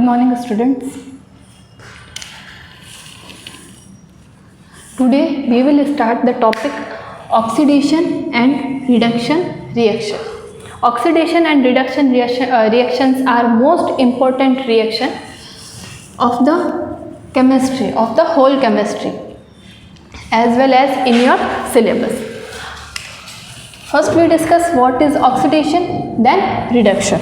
morning students. Today we will start the topic oxidation and reduction reaction. Oxidation and reduction reactions are most important reaction of the chemistry, of the whole chemistry, as well as in your syllabus. First we discuss what is oxidation, then reduction.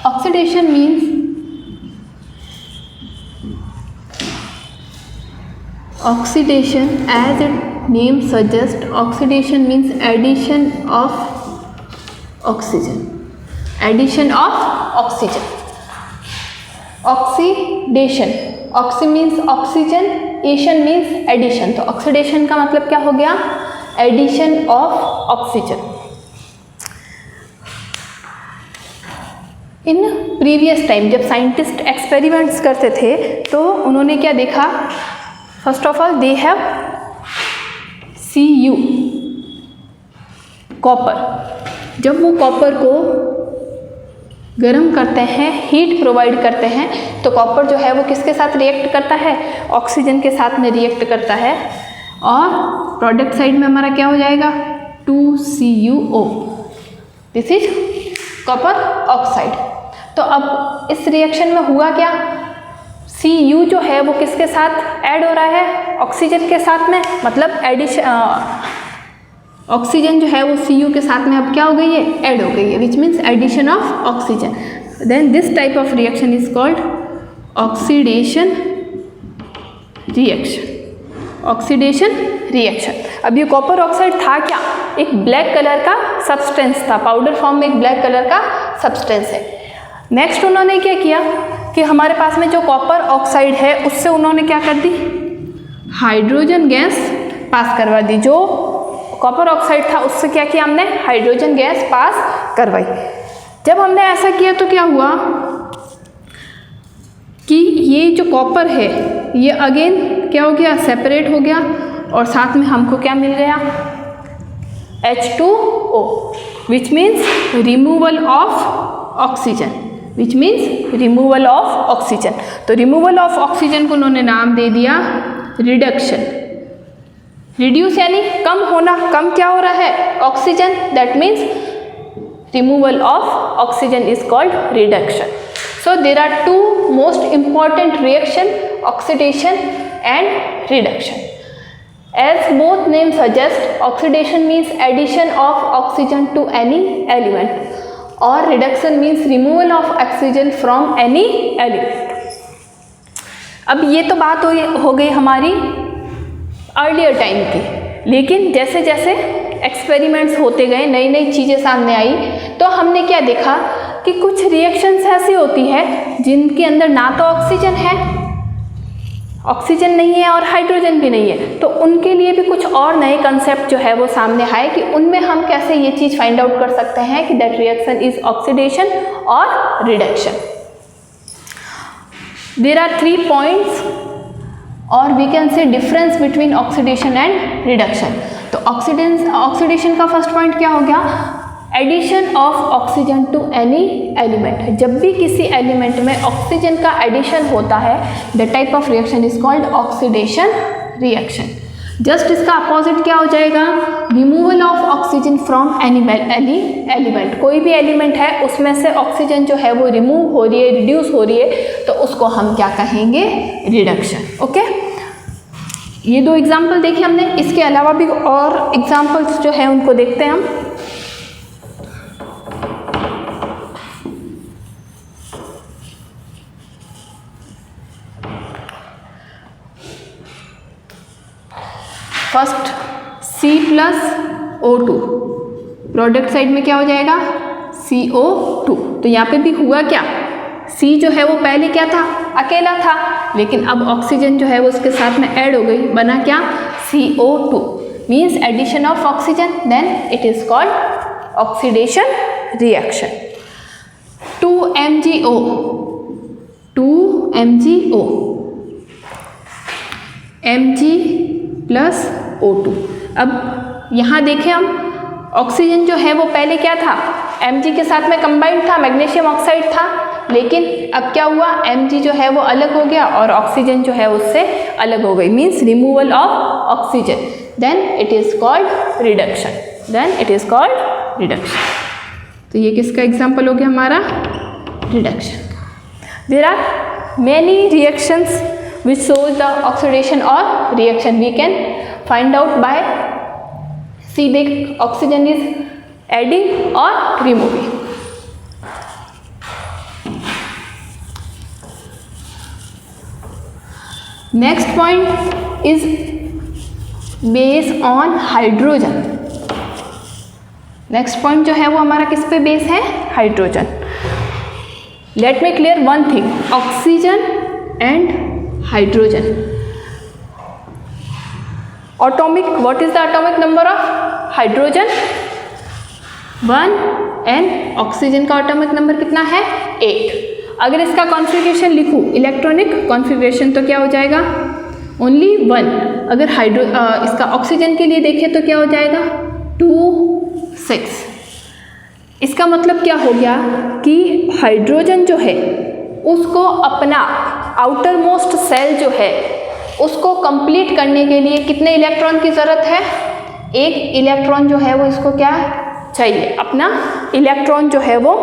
Oxidation means oxidation, as its name suggests, oxidation means addition of oxygen. Addition of oxygen. Oxidation, oxy means oxygen, ation means addition. तो oxidation का मतलब क्या हो गया? Addition of oxygen. In previous time जब scientist experiments करते थे तो उन्होंने क्या देखा? First of all they have Cu, copper. जब वो कॉपर को गर्म करते हैं, हीट प्रोवाइड करते हैं, तो कॉपर जो है वो किसके साथ रिएक्ट करता है? ऑक्सीजन के साथ में रिएक्ट करता है और प्रोडक्ट साइड में हमारा क्या हो जाएगा? 2CuO. This is copper oxide. तो अब इस रिएक्शन में हुआ क्या? Cu जो है वो किसके साथ ऐड हो रहा है? ऑक्सीजन के साथ में. मतलब एडिशन, ऑक्सीजन जो है वो Cu के साथ में अब क्या हो गई है? ऐड हो गई है, which means addition of oxygen. Then this type of reaction is called oxidation reaction. Oxidation reaction. अब ये कॉपर ऑक्साइड था क्या? एक ब्लैक कलर का सब्सटेंस था, पाउडर फॉर्म में एक ब्लैक कलर का सब्सटेंस है. नेक्स्ट उन्होंने क्या किया कि हमारे पास में जो कॉपर ऑक्साइड है उससे उन्होंने क्या कर दी? हाइड्रोजन गैस पास करवा दी. जो कॉपर ऑक्साइड था उससे क्या किया हमने? हाइड्रोजन गैस पास करवाई. जब हमने ऐसा किया तो क्या हुआ कि ये जो कॉपर है ये अगेन क्या हो गया? सेपरेट हो गया और साथ में हमको क्या मिल गया? H2O, which means removal of oxygen. Which means removal of oxygen. तो रिमूवल ऑफ ऑक्सीजन को उन्होंने नाम दे दिया रिडक्शन. रिड्यूस यानी कम होना. कम क्या हो रहा है? Oxygen. That means removal of oxygen is called reduction. So there are two most important reaction, oxidation and reduction. As both names suggest, oxidation means addition of oxygen to any element or reduction means removal of oxygen from any element. अब ये तो बात हो गई हमारी earlier time की, लेकिन जैसे जैसे एक्सपेरिमेंट्स होते गए, नई नई चीज़ें सामने आई, तो हमने क्या देखा कि कुछ रिएक्शंस ऐसी होती है जिनके अंदर ना तो ऑक्सीजन है, ऑक्सीजन नहीं है और हाइड्रोजन भी नहीं है. तो उनके लिए भी कुछ और नए कंसेप्ट जो है वो सामने आए कि उनमें हम कैसे ये चीज़ फाइंड आउट कर सकते हैं कि दैट रिएक्शन इज ऑक्सीडेशन और रिडक्शन. देयर आर 3 पॉइंट्स और we can say difference between oxidation and reduction. तो ऑक्सीडेशन का फर्स्ट पॉइंट क्या हो गया? Addition of oxygen to any element. जब भी किसी एलिमेंट में ऑक्सीजन का एडिशन होता है, the type of reaction is called oxidation reaction. Just इसका अपोजिट क्या हो जाएगा? Removal of oxygen from any element. कोई भी एलिमेंट है उसमें से ऑक्सीजन जो है वो रिमूव हो रही है, रिड्यूस हो रही है, तो उसको हम क्या कहेंगे? रिडक्शन. ओके, ये 2 एग्जाम्पल देखे हमने. इसके अलावा भी और एग्जाम्पल्स जो है उनको देखते हैं हम. फर्स्ट C+O2, प्रोडक्ट साइड में क्या हो जाएगा? CO2. तो यहाँ पे भी हुआ क्या? C जो है वो पहले क्या था? अकेला था, लेकिन अब ऑक्सीजन जो है वो उसके साथ में ऐड हो गई. बना क्या? CO2 means addition of oxygen. Then it is called oxidation reaction. 2MgO, 2MgO, Mg+O2. अब यहाँ देखें हम, ऑक्सीजन जो है वो पहले क्या था? Mg के साथ में कंबाइंड था, मैग्नीशियम ऑक्साइड था, लेकिन अब क्या हुआ, Mg जो है वो अलग हो गया और ऑक्सीजन जो है उससे अलग हो गई, means removal of oxygen, then it is called reduction, then it is called reduction. तो ये किसका एग्जाम्पल हो गया हमारा, reduction. There are many reactions which shows the oxidation or reaction. We can find out by see the oxygen is adding or removing. Next point is based on hydrogen. Next point जो है वो हमारा किस पे base है, hydrogen. Let me clear one thing, oxygen and hydrogen, atomic, what is the atomic number of hydrogen 1 and oxygen का atomic number कितना है 8। अगर इसका कॉन्फ़िगरेशन लिखूं, इलेक्ट्रॉनिक कॉन्फ़िगरेशन, तो क्या हो जाएगा ओनली 1। अगर इसका ऑक्सीजन के लिए देखें तो क्या हो जाएगा 2 6। इसका मतलब क्या हो गया कि हाइड्रोजन जो है उसको अपना आउटर मोस्ट सेल जो है उसको कंप्लीट करने के लिए कितने इलेक्ट्रॉन की ज़रूरत है, 1 इलेक्ट्रॉन जो है वो इसको क्या चाहिए, अपना इलेक्ट्रॉन जो है वो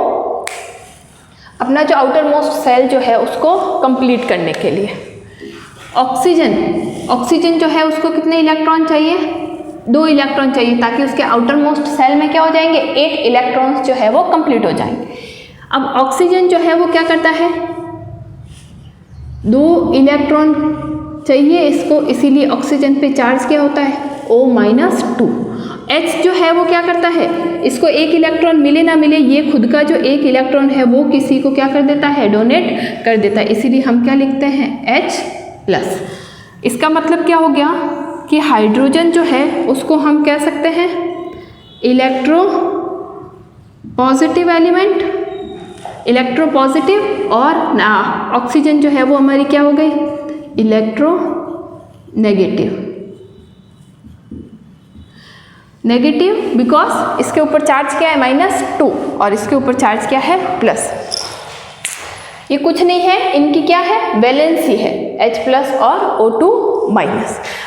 अपना जो आउटर मोस्ट सेल जो है उसको कंप्लीट करने के लिए। ऑक्सीजन जो है उसको कितने इलेक्ट्रॉन चाहिए, 2 इलेक्ट्रॉन चाहिए, ताकि उसके आउटर मोस्ट सेल में क्या हो जाएंगे 8 इलेक्ट्रॉन्स जो है वो कंप्लीट हो जाएंगे। अब ऑक्सीजन जो है वो क्या करता है, 2 इलेक्ट्रॉन चाहिए इसको, इसीलिए ऑक्सीजन पे चार्ज क्या होता है O-2। H जो है वो क्या करता है, इसको 1 इलेक्ट्रॉन मिले ना मिले, ये खुद का जो 1 इलेक्ट्रॉन है वो किसी को क्या कर देता है, डोनेट कर देता है, इसीलिए हम क्या लिखते हैं H+। इसका मतलब क्या हो गया कि हाइड्रोजन जो है उसको हम कह सकते हैं electro positive element, electro positive, और ऑक्सीजन जो है वो हमारी क्या हो गई इलेक्ट्रो नेगेटिव, बिकॉज इसके ऊपर चार्ज क्या है -2 और इसके ऊपर चार्ज क्या है प्लस। ये कुछ नहीं है, इनकी क्या है वैलेंसी है H+ और O2-।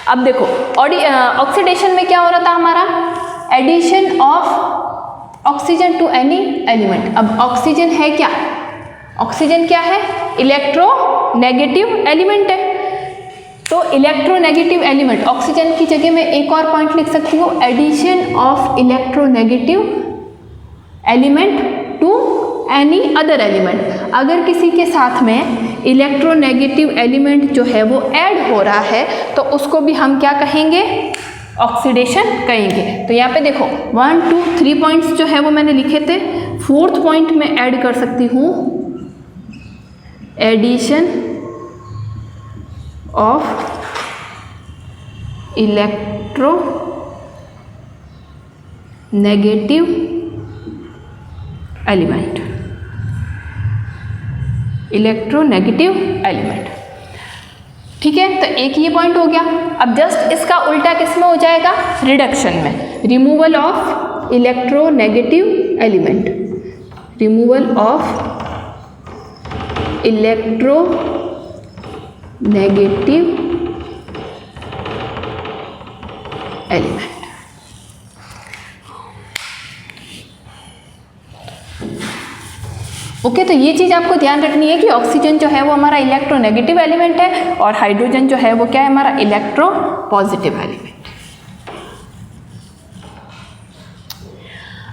अब देखो ऑक्सीडेशन में क्या हो रहा था हमारा, addition of oxygen to any element. अब ऑक्सीजन है क्या, ऑक्सीजन क्या है इलेक्ट्रोनेगेटिव एलिमेंट है, तो इलेक्ट्रोनेगेटिव एलिमेंट, ऑक्सीजन की जगह में एक और पॉइंट लिख सकती हूँ, addition of electronegative element to any other element. अगर किसी के साथ में इलेक्ट्रोनेगेटिव एलिमेंट जो है वो ऐड हो रहा है तो उसको भी हम क्या कहेंगे, ऑक्सीडेशन कहेंगे। तो यहाँ पे देखो 1 2 3 पॉइंट्स जो है वो मैंने लिखे थे, 4th पॉइंट में ऐड कर सकती हूँ addition of electronegative element, electronegative element. ठीक है, तो एक ये पॉइंट हो गया। अब जस्ट इसका उल्टा किस में हो जाएगा, रिडक्शन में, removal of electronegative element, removal of electronegative element. Okay, तो ये चीज़ आपको ध्यान रखनी है कि ऑक्सीजन जो है वो हमारा इलेक्ट्रोनेगेटिव एलिमेंट है और हाइड्रोजन जो है वो क्या है हमारा इलेक्ट्रो पॉजिटिव एलिमेंट।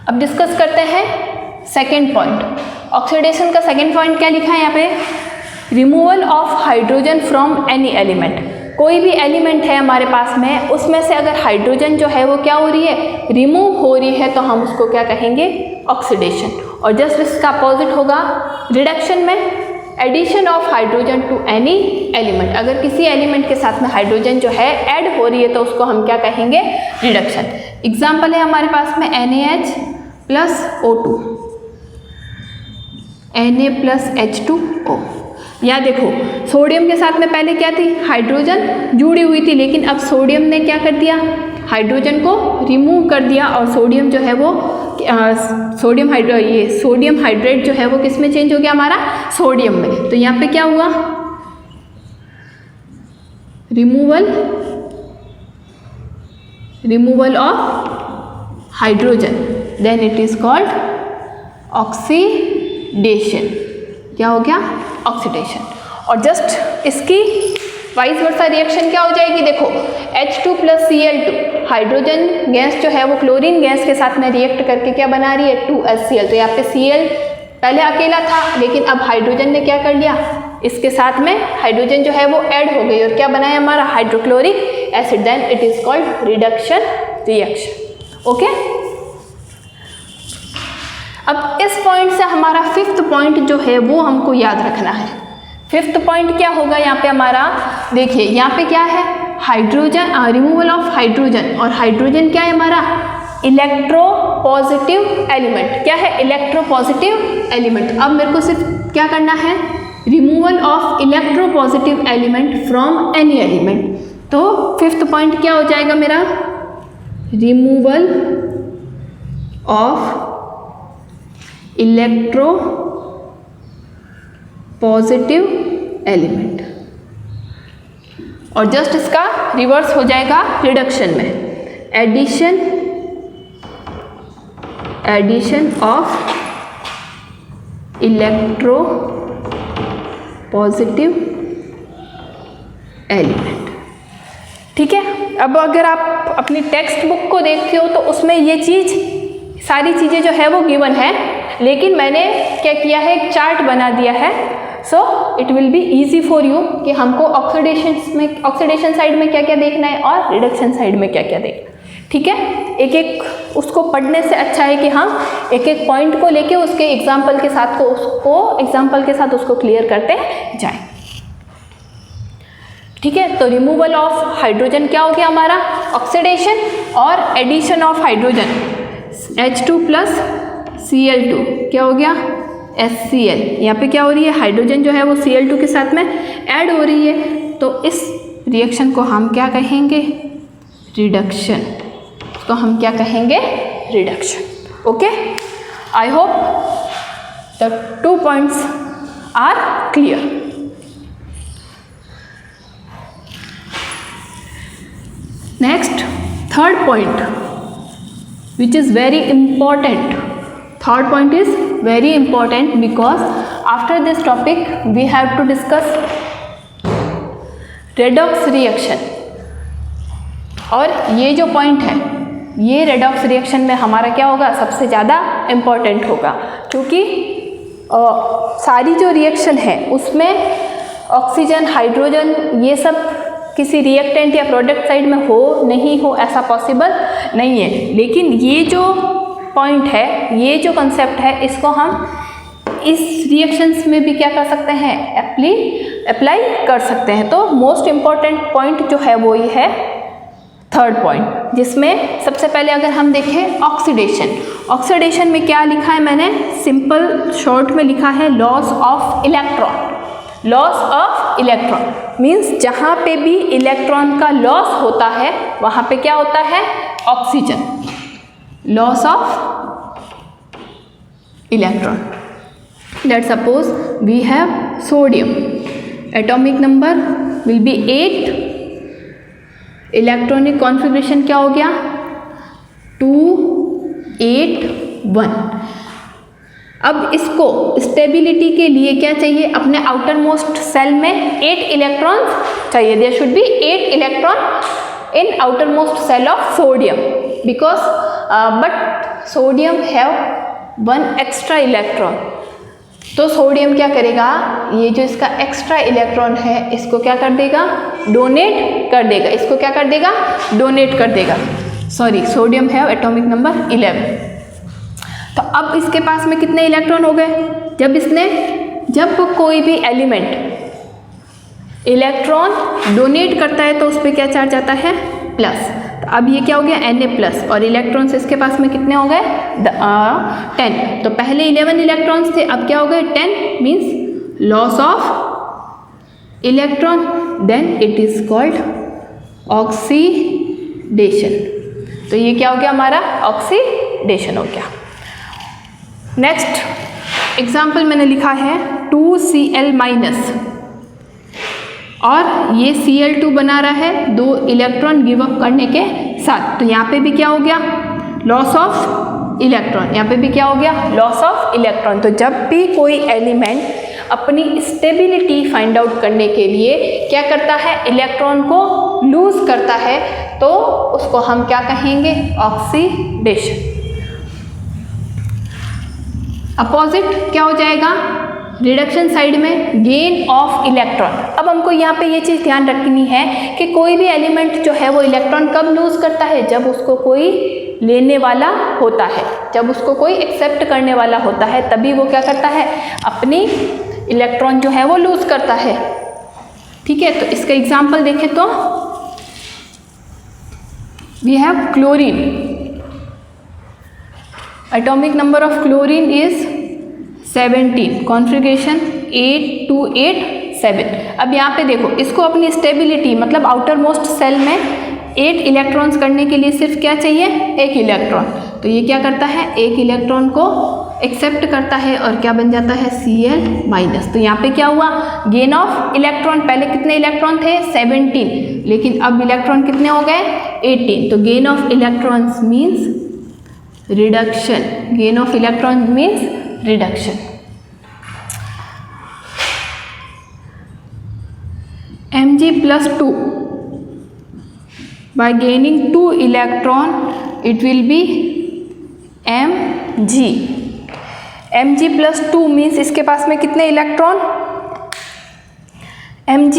अब डिस्कस करते हैं सेकेंड पॉइंट। ऑक्सीडेशन का सेकेंड पॉइंट क्या लिखा है यहाँ पे, removal of hydrogen from any element. कोई भी एलिमेंट है हमारे पास में, उसमें से अगर हाइड्रोजन जो है वो क्या हो रही है, रिमूव हो रही है, तो हम उसको क्या कहेंगे, ऑक्सीडेशन। और जस्ट इसका अपोजिट होगा रिडक्शन में, addition of hydrogen to any element. अगर किसी एलिमेंट के साथ में हाइड्रोजन जो है ऐड हो रही है तो उसको हम क्या कहेंगे, रिडक्शन। एग्जाम्पल है हमारे पास में NaH plus O2, Na plus H2O। या देखो सोडियम के साथ में पहले क्या थी, हाइड्रोजन जुड़ी हुई थी, लेकिन अब सोडियम ने क्या कर दिया, हाइड्रोजन को रिमूव कर दिया और सोडियम जो है वो सोडियम हाइड्रेट जो है वो किस में चेंज हो गया हमारा, सोडियम में। तो यहाँ पे क्या हुआ, removal of hydrogen, then it is called oxidation. क्या हो गया, ऑक्सीडेशन। और जस्ट इसकी वाइस वर्सा रिएक्शन क्या हो जाएगी, देखो H2 + Cl2, हाइड्रोजन गैस जो है वो क्लोरीन गैस के साथ में रिएक्ट करके क्या बना रही है, 2HCl। तो यहाँ पे Cl पहले अकेला था, लेकिन अब हाइड्रोजन ने क्या कर लिया, इसके साथ में हाइड्रोजन जो है वो ऐड हो गई और क्या बनाया हमारा, hydrochloric acid. Then it is called reduction reaction. Okay, अब इस पॉइंट से हमारा 5th पॉइंट जो है वो हमको याद रखना है। 5th पॉइंट क्या होगा यहाँ पे हमारा, देखिए यहाँ पे क्या है, हाइड्रोजन, रिमूवल ऑफ हाइड्रोजन। और हाइड्रोजन क्या है हमारा, इलेक्ट्रोपॉजिटिव एलिमेंट। क्या है, इलेक्ट्रोपॉजिटिव एलिमेंट। अब मेरे को सिर्फ क्या करना है, removal of electropositive element from any element. तो 5th पॉइंट क्या हो जाएगा मेरा, removal of electropositive element. और जस्ट इसका रिवर्स हो जाएगा रिडक्शन में, addition of electropositive element. ठीक है, अब अगर आप अपनी टेक्स्ट बुक को देखते हो तो उसमें ये चीज़ सारी चीज़ें जो है वो गिवन है, लेकिन मैंने क्या किया है, एक चार्ट बना दिया है। So it will be easy for you कि हमको ऑक्सीडेशन साइड में क्या क्या देखना है और रिडक्शन साइड में क्या क्या देखना है। ठीक है, एक एक उसको पढ़ने से अच्छा है कि हम एक एक पॉइंट को लेके उसके एग्जाम्पल के साथ उसको क्लियर करते जाएं। ठीक है, तो रिमूवल ऑफ हाइड्रोजन क्या हो गया हमारा, ऑक्सीडेशन, और addition of hydrogen H2 + Cl2 क्या हो गया, HCl। यहाँ पे क्या हो रही है, हाइड्रोजन जो है वो Cl2 के साथ में ऐड हो रही है। तो इस रिएक्शन को हम क्या कहेंगे, रिडक्शन। इसको हम क्या कहेंगे, reduction. Okay, I hope the 2 points are clear. Next, 3rd point which is very important. 3rd point is very important because after this topic we have to discuss redox reaction। और ये जो point है ये redox reaction में हमारा क्या होगा, सबसे ज़्यादा इम्पॉर्टेंट होगा, क्योंकि सारी जो रिएक्शन है उसमें ऑक्सीजन, हाइड्रोजन, ये सब किसी रिएक्टेंट या प्रोडक्ट साइड में हो नहीं हो ऐसा पॉसिबल नहीं है। लेकिन ये जो पॉइंट है, ये जो कंसेप्ट है, इसको हम इस रिएक्शंस में भी क्या कर सकते हैं, अप्लाई कर सकते हैं। तो मोस्ट इम्पॉर्टेंट पॉइंट जो है वो ये है 3rd पॉइंट, जिसमें सबसे पहले अगर हम देखें ऑक्सीडेशन में क्या लिखा है मैंने, सिंपल शॉर्ट में लिखा है loss of electron. Loss of electron means जहाँ पे भी इलेक्ट्रॉन का लॉस होता है वहाँ पे क्या होता है, oxygen. Loss of electron, let's suppose we have sodium, atomic number will be 8, electronic configuration क्या हो गया, 2 8 1। अब इसको स्टेबिलिटी के लिए क्या चाहिए, अपने आउटर मोस्ट सेल में 8 इलेक्ट्रॉन्स चाहिए। There should be 8 electron in outermost shell of sodium, because but sodium have 1 extra electron. तो सोडियम क्या करेगा, ये जो इसका एक्स्ट्रा इलेक्ट्रॉन है इसको क्या कर देगा, डोनेट कर देगा। इसको क्या कर देगा, डोनेट कर देगा। Sorry, sodium have atomic number 11। तो अब इसके पास में कितने इलेक्ट्रॉन हो गए, जब कोई भी एलिमेंट इलेक्ट्रॉन डोनेट करता है तो उस पर क्या चार्ज आता है, प्लस। तो अब ये क्या हो गया, Na+, और इलेक्ट्रॉन्स इसके पास में कितने हो गए, 10। तो पहले 11 इलेक्ट्रॉन्स थे, अब क्या हो गए 10, means loss of electron. Then it is called oxidation. तो ये क्या हो गया हमारा ऑक्सीडेशन हो गया। नेक्स्ट एग्जाम्पल मैंने लिखा है 2Cl- और ये Cl2 बना रहा है 2 इलेक्ट्रॉन गिव अप करने के साथ, तो यहाँ पे भी क्या हो गया लॉस ऑफ इलेक्ट्रॉन, यहाँ पे भी क्या हो गया लॉस ऑफ इलेक्ट्रॉन। तो जब भी कोई एलिमेंट अपनी स्टेबिलिटी फाइंड आउट करने के लिए क्या करता है, इलेक्ट्रॉन को लूज करता है, तो उसको हम क्या कहेंगे, ऑक्सीडेशन। अपोजिट क्या हो जाएगा, रिडक्शन साइड में गेन ऑफ इलेक्ट्रॉन। अब हमको यहाँ पे ये चीज़ ध्यान रखनी है कि कोई भी एलिमेंट जो है वो इलेक्ट्रॉन कब लूज करता है, जब उसको कोई लेने वाला होता है, जब उसको कोई एक्सेप्ट करने वाला होता है, तभी वो क्या करता है, अपनी इलेक्ट्रॉन जो है वो लूज करता है। ठीक है, तो इसका एग्जाम्पल देखें तो we have chlorine, atomic number of chlorine is 17, configuration 8287। अब यहाँ पे देखो, इसको अपनी स्टेबिलिटी मतलब आउटर मोस्ट सेल में 8 इलेक्ट्रॉन्स करने के लिए सिर्फ क्या चाहिए, 1 इलेक्ट्रॉन। तो ये क्या करता है, 1 इलेक्ट्रॉन को एक्सेप्ट करता है और क्या बन जाता है Cl-। तो यहाँ पे क्या हुआ, गेन ऑफ इलेक्ट्रॉन, पहले कितने इलेक्ट्रॉन थे 17, लेकिन अब इलेक्ट्रॉन कितने हो गए 18। तो gain of electrons means reduction, gain of electron means reduction. Mg+2 by gaining 2 electron it will be Mg। Mg+2 means इसके पास में कितने electron, Mg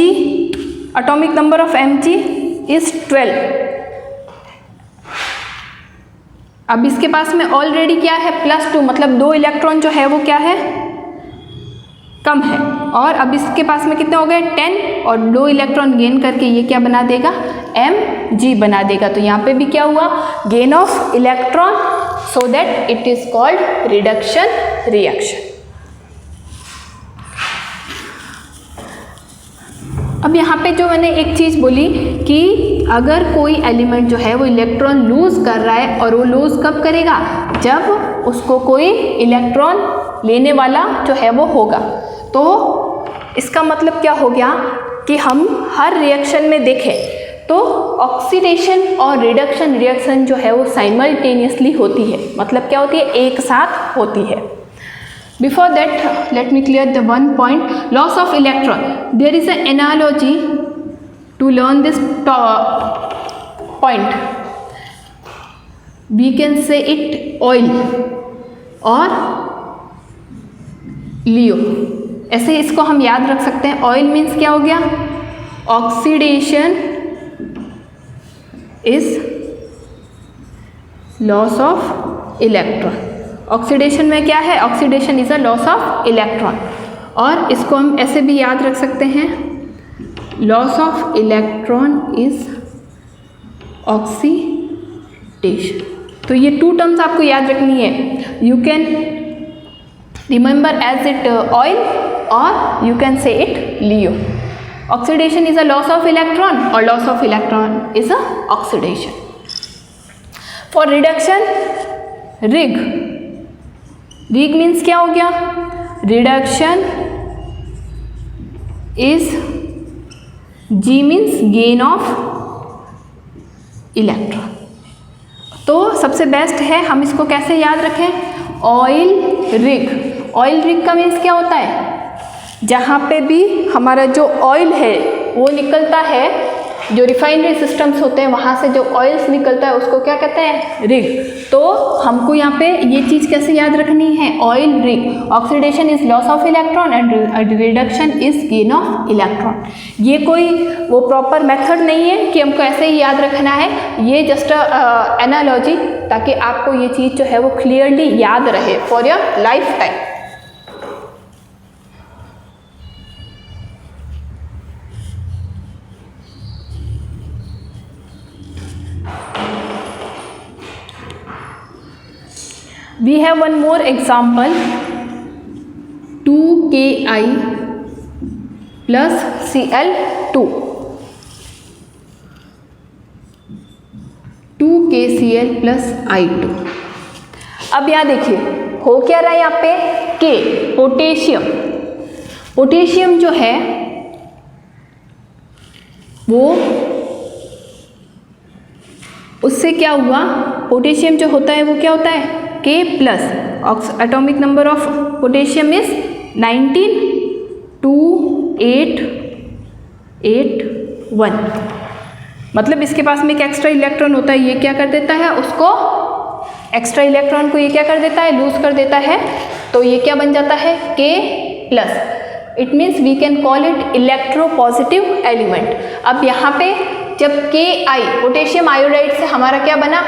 atomic number of Mg is 12। अब इसके पास में ऑलरेडी क्या है +2, मतलब 2 इलेक्ट्रॉन जो है वो क्या है कम है, और अब इसके पास में कितने हो गए 10, और 2 इलेक्ट्रॉन गेन करके ये क्या बना देगा Mg बना देगा। तो यहाँ पे भी क्या हुआ, gain of electron, so that it is called reduction reaction. अब यहाँ पे जो मैंने एक चीज़ बोली कि अगर कोई एलिमेंट जो है वो इलेक्ट्रॉन लूज कर रहा है, और वो लूज कब करेगा, जब उसको कोई इलेक्ट्रॉन लेने वाला जो है वो होगा। तो इसका मतलब क्या हो गया कि हम हर रिएक्शन में देखें तो ऑक्सीडेशन और रिडक्शन रिएक्शन जो है वो साइमल्टेनियसली होती है, मतलब क्या होती है, एक साथ होती है। Before that, let me clear the one point, loss of electron. There is an analogy to learn this point. We can say it oil or Leo. ऐसे इसको हम याद रख सकते हैं। ऑयल मीन्स क्या हो गया, oxidation is loss of electron. Oxidation में क्या है, oxidation is a loss of electron. और इसको हम ऐसे भी याद रख सकते हैं, loss of electron is oxidation. तो ये 2 टर्म्स आपको याद रखनी है। You can remember as it OIL और you can say it LEO. Oxidation is a loss of electron और loss of electron is a oxidation. For reduction, RIG, rig means क्या हो गया, reduction is G means gain of electron. तो सबसे best है हम इसको कैसे याद रखें, ऑयल रिग। ऑयल रिग का मीन्स क्या होता है, जहाँ पे भी हमारा जो ऑयल है वो निकलता है, जो रिफाइनरी सिस्टम्स होते हैं वहाँ से जो ऑयल्स निकलता है उसको क्या कहते हैं, रिग। तो हमको यहाँ पे ये चीज़ कैसे याद रखनी है, oil rig. Oxidation is loss of electron and reduction is gain of electron. ये कोई वो प्रॉपर मेथड नहीं है कि हमको ऐसे ही याद रखना है, ये जस्ट एनालॉजी, ताकि आपको ये चीज़ जो है वो क्लियरली याद रहे for your life time. We have one more example, 2Ki plus Cl2. 2Ki KCl plus I2। अब यहाँ देखिए हो क्या रहा है यहाँ पे, के पोटेशियम जो है वो उससे क्या हुआ, पोटेशियम जो होता है वो क्या होता है K plus, atomic number of potassium is 19, 2, 8, 8, 1। मतलब इसके पास में एक एक्स्ट्रा इलेक्ट्रॉन होता है, ये क्या कर देता है उसको, एक्स्ट्रा इलेक्ट्रॉन को ये क्या कर देता है, लूज कर देता है। तो ये क्या बन जाता है K plus. It means we can call it electropositive element. अब यहाँ पे जब Ki पोटेशियम आयोडाइड से हमारा क्या बना,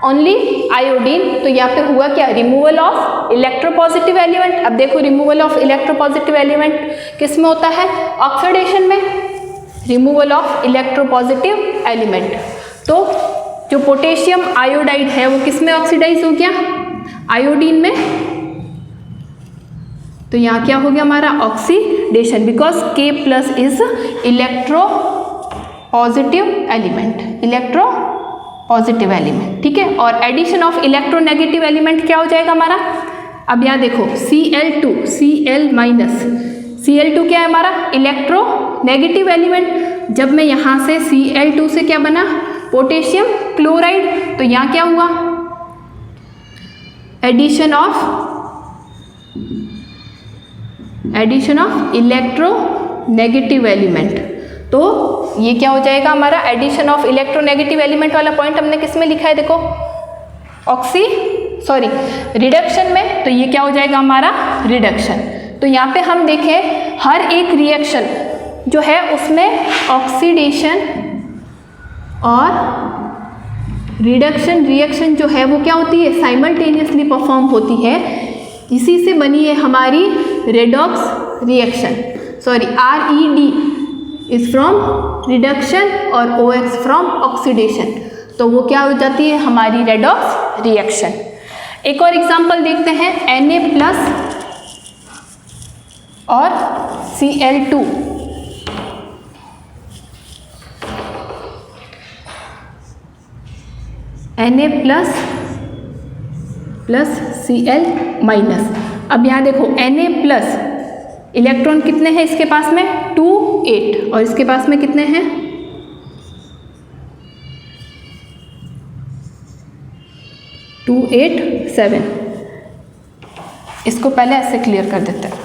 ओनली आयोडीन, तो यहाँ पे हुआ क्या, रिमूवल ऑफ इलेक्ट्रोपॉजिटिव एलिमेंट। अब देखो रिमूवल ऑफ इलेक्ट्रोपॉजिटिव एलिमेंट किस में होता है, ऑक्सीडेशन में, रिमूवल ऑफ इलेक्ट्रोपॉजिटिव एलिमेंट। तो जो पोटेशियम आयोडाइड है वो किस में ऑक्सीडाइज हो गया, आयोडीन में। तो यहाँ क्या हो गया हमारा, oxidation, because K plus is electropositive element, ठीक है। और एडिशन ऑफ इलेक्ट्रोनेगेटिव एलिमेंट क्या हो जाएगा हमारा, अब यहाँ देखो Cl माइनस, Cl2 क्या है हमारा, इलेक्ट्रोनेगेटिव एलिमेंट। जब मैं यहाँ से Cl2 से क्या बना, पोटेशियम क्लोराइड, तो यहाँ क्या हुआ, एडिशन ऑफ इलेक्ट्रोनेगेटिव एलिमेंट। तो ये क्या हो जाएगा हमारा, एडिशन ऑफ इलेक्ट्रोनेगेटिव एलिमेंट वाला पॉइंट हमने किस में लिखा है, देखो रिडक्शन में। तो ये क्या हो जाएगा हमारा, रिडक्शन। तो यहाँ पे हम देखें हर एक रिएक्शन जो है उसमें ऑक्सीडेशन और रिडक्शन रिएक्शन जो है वो क्या होती है, साइमल्टेनियसली परफॉर्म होती है। इसी से बनी है हमारी redox reaction. RED is from reduction और OX फ्रॉम ऑक्सीडेशन। तो वो क्या हो जाती है हमारी रेडॉक्स रिएक्शन। एक और एग्जांपल देखते हैं, Na प्लस और Cl2। Na plus Cl minus. अब यहाँ देखो Na प्लस इलेक्ट्रॉन कितने हैं इसके पास में, 2, 8, और इसके पास में कितने हैं, 2, 8, 7। इसको पहले ऐसे क्लियर कर देते हैं,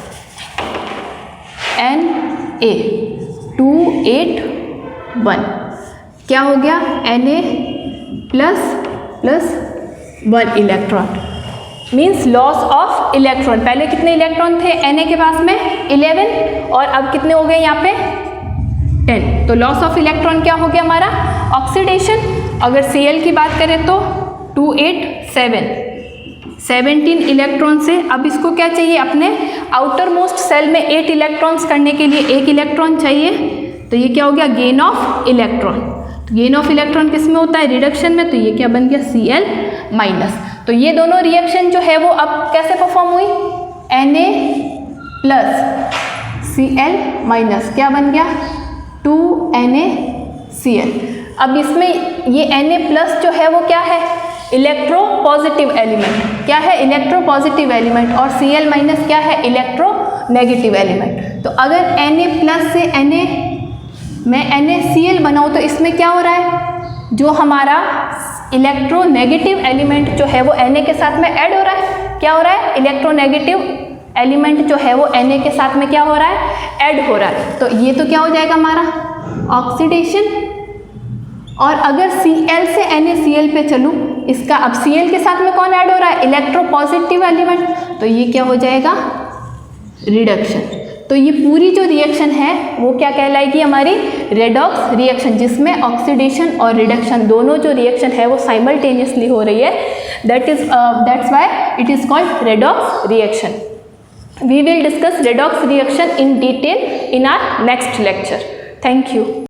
Na 2, 8, 1 क्या हो गया, Na plus 1 electron, means loss of electron. पहले कितने इलेक्ट्रॉन थे Na के पास में, 11, और अब कितने हो गए यहाँ पे, 10। तो लॉस ऑफ इलेक्ट्रॉन क्या हो गया हमारा, ऑक्सीडेशन। अगर Cl की बात करें तो 2, 8, 7, 17 इलेक्ट्रॉन से अब इसको क्या चाहिए, अपने आउटर मोस्ट सेल में 8 इलेक्ट्रॉन्स करने के लिए 1 इलेक्ट्रॉन चाहिए। तो ये क्या हो गया, गेन ऑफ इलेक्ट्रॉन। तो गेन ऑफ इलेक्ट्रॉन किस में होता है, रिडक्शन में। तो ये क्या बन गया, Cl माइनस। तो ये दोनों रिएक्शन जो है वो अब कैसे परफॉर्म हुई, Na प्लस Cl माइनस क्या बन गया, 2NaCl। अब इसमें ये Na प्लस जो है वो क्या है, इलेक्ट्रोपॉजिटिव एलिमेंट। क्या है, इलेक्ट्रोपॉजिटिव एलिमेंट। और Cl माइनस क्या है, इलेक्ट्रोनेगेटिव एलिमेंट। तो अगर Na प्लस से मैं NaCl बनाऊँ तो इसमें क्या हो रहा है, जो हमारा इलेक्ट्रोनेगेटिव एलिमेंट जो है वो Na के साथ में ऐड हो रहा है। क्या हो रहा है, इलेक्ट्रोनेगेटिव एलिमेंट जो है वो Na के साथ में क्या हो रहा है, ऐड हो रहा है। तो ये तो क्या हो जाएगा हमारा, ऑक्सीडेशन। और अगर Cl से NaCl पे चलूँ, इसका अब Cl के साथ में कौन ऐड हो रहा है, इलेक्ट्रोपॉजिटिव एलिमेंट। तो ये क्या हो जाएगा, रिडक्शन। तो ये पूरी जो रिएक्शन है वो क्या कहलाएगी, हमारी रेडॉक्स रिएक्शन, जिसमें ऑक्सीडेशन और रिडक्शन दोनों जो रिएक्शन है वो साइमल्टेनियसली हो रही है। That's why it is called redox reaction. We will discuss redox reaction in detail in our next lecture. Thank you.